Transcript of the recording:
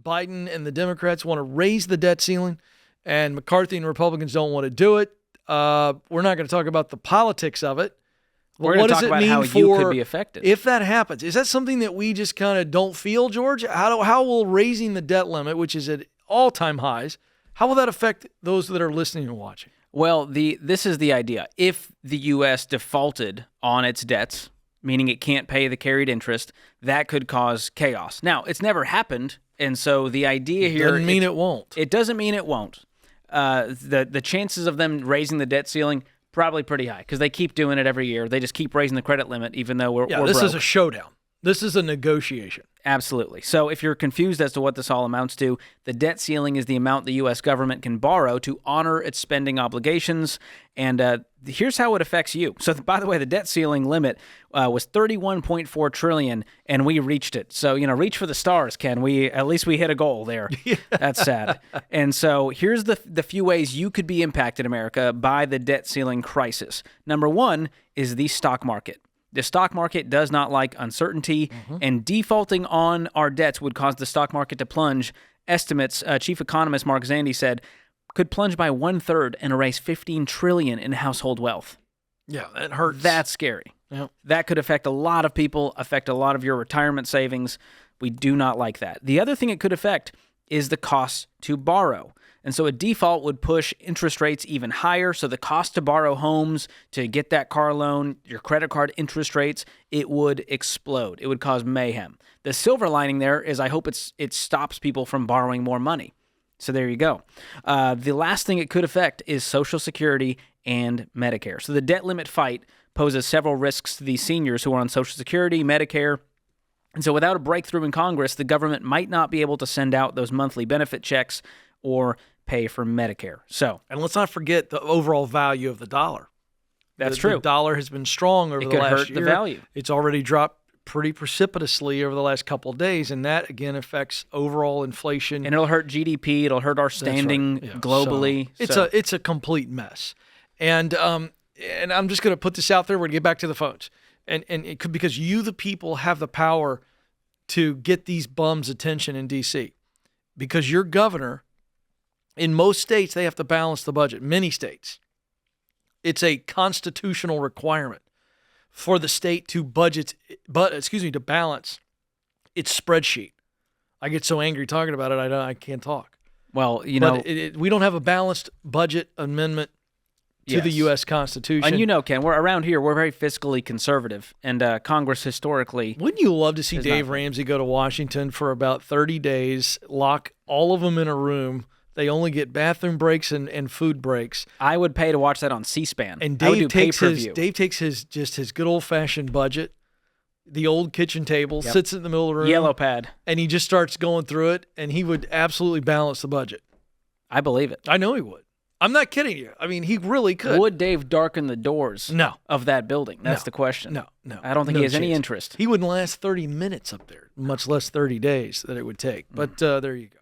Biden and the Democrats want to raise the debt ceiling, and McCarthy and Republicans don't want to do it. We're not going to talk about the politics of it. We're going to talk about how you could be affected. If that happens, is that something that we just kind of don't feel, George? How will raising the debt limit, which is at all-time highs, how will that affect those that are listening and watching? Well, this is the idea. If the U.S. defaulted on its debts, meaning it can't pay the carried interest, that could cause chaos. Now, it's never happened, and so the idea here... Doesn't mean it won't. It doesn't mean it won't. The chances of them raising the debt ceiling... probably pretty high because they keep doing it every year. They just keep raising the credit limit even though we're this broke. Is a showdown. This is a negotiation. Absolutely. So if you're confused as to what this all amounts to, the debt ceiling is the amount the U.S. government can borrow to honor its spending obligations. And here's how it affects you. So, by the way, the debt ceiling limit was $31.4 trillion, and we reached it. So, reach for the stars, Ken. At least we hit a goal there. Yeah. That's sad. And so here's the few ways you could be impacted, America, by the debt ceiling crisis. Number one is the stock market. The stock market does not like uncertainty, and defaulting on our debts would cause the stock market to plunge. Estimates, Chief Economist Mark Zandi said, could plunge by 1/3 and erase $15 trillion in household wealth. Yeah, that hurts. That's scary. Yep. That could affect a lot of people, affect a lot of your retirement savings. We do not like that. The other thing it could affect is the cost to borrow. And so a default would push interest rates even higher. So the cost to borrow homes, to get that car loan, your credit card interest rates, it would explode. It would cause mayhem. The silver lining there is I hope it stops people from borrowing more money. So there you go. The last thing it could affect is Social Security and Medicare. So the debt limit fight poses several risks to these seniors who are on Social Security, Medicare. And so without a breakthrough in Congress, the government might not be able to send out those monthly benefit checks or pay for Medicare. And let's not forget the overall value of the dollar. That's true. The dollar has been strong over the last year. It could hurt the value. It's already dropped pretty precipitously over the last couple of days, and that, again, affects overall inflation. And it'll hurt GDP. It'll hurt our standing globally. So it's a complete mess. And I'm just going to put this out there. We're going to get back to the phones. And it could, because you, the people, have the power to get these bums' attention in D.C. Because your governor... In most states, they have to balance the budget. Many states. It's a constitutional requirement for the state to to balance its spreadsheet. I get so angry talking about it, I can't talk. Well, we don't have a balanced budget amendment to the U.S. Constitution. And Ken, we're very fiscally conservative, and Congress historically... Wouldn't you love to see Dave Ramsey go to Washington for about 30 days, lock all of them in a room? They only get bathroom breaks and food breaks. I would pay to watch that on C-SPAN. And Dave takes his good old-fashioned budget, the old kitchen table, sits in the middle of the room. Yellow pad. And he just starts going through it, and he would absolutely balance the budget. I believe it. I know he would. I'm not kidding you. I mean, he really could. Would Dave darken the doors of that building? That's the question. No. I don't think he has any interest. He wouldn't last 30 minutes up there, much less 30 days that it would take. But there you go.